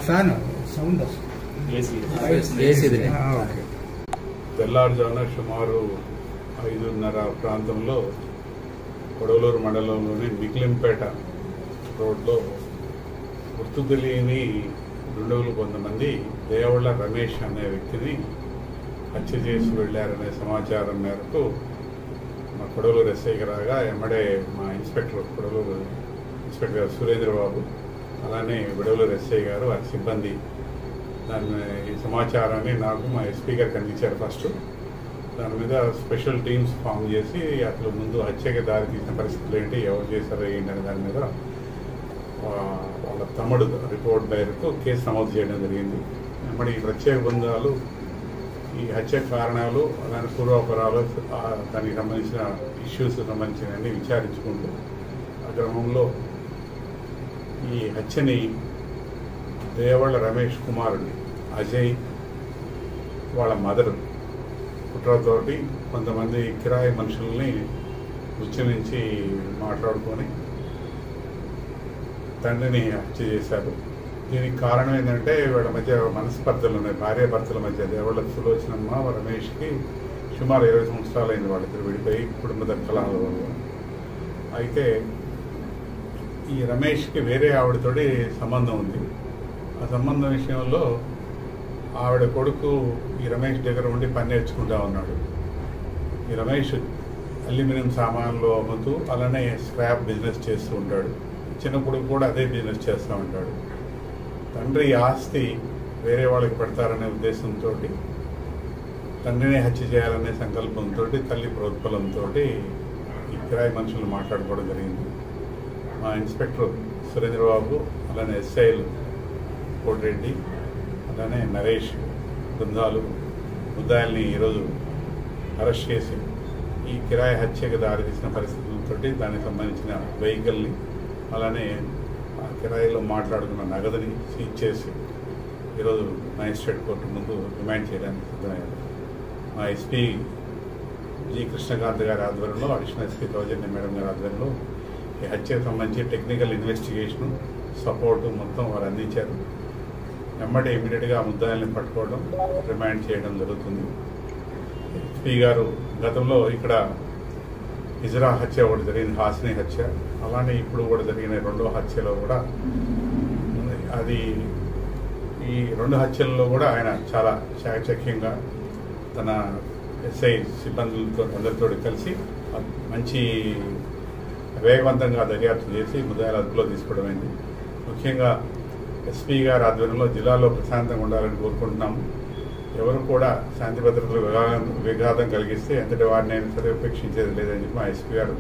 Fan sound తెల్లారుజామున సుమారు 5:30 ప్రాంతంలో కొడవలూరు మండలంలోని మిక్లింపేట రోడ్లో గుర్తు తెలియని దుండగులు కొంతమంది దేవళ్ళ రమేష్ అనే వ్యక్తిని హత్య చేసి వెళ్ళారనే సమాచారం మేరకు మా కొడవలూరు ఎస్ఐకి రాగా ఎమ్మడే మా కొడవలూరు ఇన్స్పెక్టర్ గారు సురేంద్రబాబు అలానే విడవలూరు ఎస్ఐ గారు వారి సిబ్బంది ఈ సమాచారాన్ని నాకు మా ఎస్పీ గారికి అందించారు. ఫస్ట్ దాని మీద స్పెషల్ టీమ్స్ ఫామ్ చేసి అసలు ముందు హత్యకి దారి తీసిన పరిస్థితులు ఏంటి, ఎవరు చేశారో ఏంటి అనే దాని మీద వాళ్ళ తమ్ముడు రిపోర్ట్ మేరకు కేసు నమోదు చేయడం జరిగింది. మరి ఈ ప్రత్యేక బృందాలు ఈ హత్య కారణాలు అలానే పూర్వాపరాలు దానికి సంబంధించిన ఇష్యూస్ సంబంధించినవన్నీ విచారించుకుంటూ ఆ క్రమంలో ఈ హత్యని దేవళ్ళ రమేష్ కుమారుడు అజయ్ వాళ్ళ మదరు కుట్రతోటి కొంతమంది కిరాయి మనుషుల్ని ఉచ్చి నుంచి మాట్లాడుకొని తండ్రిని హత్య చేశారు. దీనికి కారణం ఏంటంటే వీళ్ళ మధ్య మనస్పర్ధలు ఉన్నాయి. భార్యాభర్తల మధ్య దేవళ్ళ సులోచనమ్మ రమేష్కి సుమారు 20 సంవత్సరాలు అయింది వాళ్ళిద్దరు విడిపోయి కుటుంబ దక్కలాల వల్ల. అయితే ఈ రమేష్కి వేరే ఆవిడతోటి సంబంధం ఉంది. ఆ సంబంధం విషయంలో ఆవిడ కొడుకు ఈ రమేష్ దగ్గర ఉండి పని నేర్చుకుంటా ఉన్నాడు. ఈ రమేష్ అల్యూమినియం సామాన్లు అమ్ముతూ అలానే స్క్రాప్ బిజినెస్ చేస్తూ ఉంటాడు. చిన్న కొడుకు కూడా అదే బిజినెస్ చేస్తూ ఉంటాడు. తండ్రి ఆస్తి వేరే వాళ్ళకి పెడతారనే ఉద్దేశంతో తండ్రిని హత్య చేయాలనే సంకల్పంతో తల్లి ప్రోత్బలంతో ఈ కిరాయి మనుషులు మాట్లాడుకోవడం జరిగింది. మా ఇన్స్పెక్టర్ సురేంద్రబాబు అలానే ఎస్ఐలు కోటిరెడ్డి అలానే నరేష్ బృందాలు ముద్దాయిల్ని ఈరోజు అరెస్ట్ చేసి ఈ కిరాయి హత్యకు దారితీసిన పరిస్థితులతో దానికి సంబంధించిన వెహికల్ని అలానే ఆ కిరాయిలో మాట్లాడుకున్న నగదుని సీజ్ చేసి ఈరోజు మ్యాజిస్ట్రేట్ కోర్టు ముందు రిమాండ్ చేయడానికి సిద్ధమయ్యారు. మా ఎస్పీ జి కృష్ణకాంత్ గారి ఆధ్వర్యంలో అడిషనల్ ఎస్పీ సౌజన్య మేడం గారి ఆధ్వర్యంలో ఈ హత్యకు సంబంధించి టెక్నికల్ ఇన్వెస్టిగేషన్ సపోర్టు మొత్తం వారు అందించారు. వెంబడి ఇమీడియట్గా ముద్దాయిల్ని పట్టుకోవడం రిమాండ్ చేయడం జరుగుతుంది. ఎస్పీ గారు గతంలో ఇక్కడ ఇజ్రా హత్య ఒకటి జరిగింది, హాసిని హత్య, అలానే ఇప్పుడు కూడా జరిగిన 2వ హత్యలో కూడా అది ఈ 2 హత్యల్లో కూడా ఆయన చాలా చాకచక్యంగా తన ఎస్ఐ సిబ్బందులతో అందరితో కలిసి మంచి వేగవంతంగా దర్యాప్తు చేసి ముద్దాయిల అదుపులో తీసుకోవడమైంది. ముఖ్యంగా ఎస్పీ గారి ఆధ్వర్యంలో జిల్లాలో ప్రశాంతంగా ఉండాలని కోరుకుంటున్నాము. ఎవరు కూడా శాంతి భద్రతలు విఘాతం కలిగిస్తే ఎంతటి వారిని అయినా సరే ఉపేక్షించేది లేదని చెప్పి మా ఎస్పీ గారు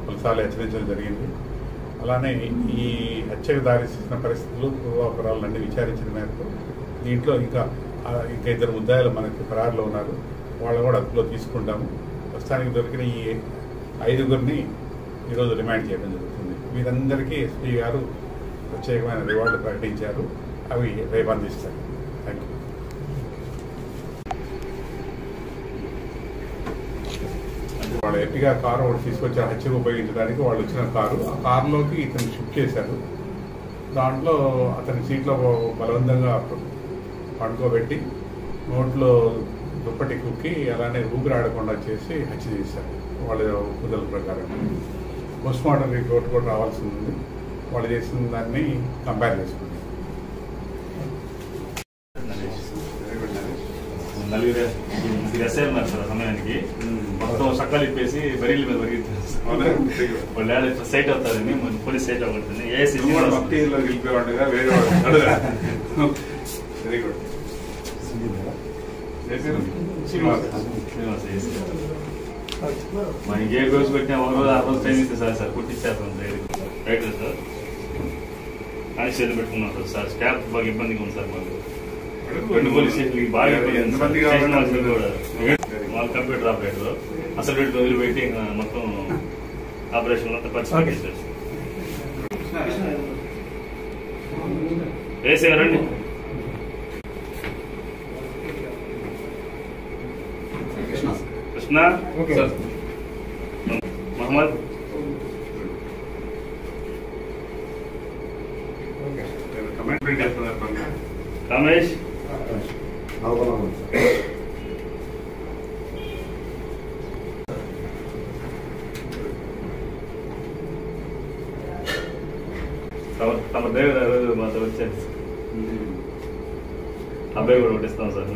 పలుసార్లు హెచ్చరించడం జరిగింది. అలానే ఈ హత్యకు దారితీసిన పరిస్థితులు పూర్వాపరాలన్నీ విచారించిన మేరకు దీంట్లో ఇంకా 2 ముద్దాయిలు మనకి పరారులో ఉన్నారు. వాళ్ళని కూడా అదుపులో తీసుకుంటాము. ప్రస్తుతానికి దొరికిన ఈ 5గురిని ఈరోజు రిమాండ్ చేయడం జరుగుతుంది. వీరందరికీ ఎస్పీ గారు ప్రత్యేకమైన రివార్డు ప్రకటించారు. అవి రేపు అందిస్తారు. Thank you. వాళ్ళ ఎర్టిగా కారు ఒకటి తీసుకొచ్చి హత్యకు ఉపయోగించడానికి వాళ్ళు వచ్చిన కారు, ఆ కారులోకి ఇతను షిఫ్ట్ చేశారు. దాంట్లో అతని సీట్లో బలవంతంగా పడుకోబెట్టి నోట్లో దుప్పటి కుక్కి అలానే ఊపిరాడకుండా చేసి హత్య చేశారు. వాళ్ళ కుదల ప్రకారం పోస్ట్మార్టం రిపోర్ట్ కూడా రావాల్సి ఉంది. వాళ్ళు చేసిన దాన్ని కంపేర్ చేసుకుంటాం. నలుగురు ఎస్ఐ ఉన్నారు సార్ సమయానికి. మొత్తం సక్కలు ఇప్పేసి బరీల మీద వాళ్ళు సైట్ అవుతారని పోలీస్ సైట్ అవ్వకూడదని భక్తిలో గెలిపేవాడుగా వేరే వాడు. Very good. మనకి ఏ రోజు పెట్టినా 1 రోజు 6 రోజు టైం ఇస్తే సార్ కుట్టించేస్తాం రైట్ సార్. కానీ చేతులు పెట్టుకున్నాం సార్. స్టాఫ్ బాగా ఇబ్బందిగా ఉంది సార్. మాకు 2 పోలీస్ స్టేషన్కి బాగా వాళ్ళు కంప్యూటర్ ఆపరేటర్ అసలు వీళ్ళు వదిలిపెట్టి మొత్తం ఆపరేషన్ అంతా పరిస్థితి చేశారు. వేసే రండి. కృష్ణ మహమ్మద్ కమెంట్ చేస్తున్నారు పక్కన. రమేష్ తమ దేవుడు ఆ రోజు మాతో వచ్చారు. అబ్బాయి కూడా కొట్టిస్తాం సార్.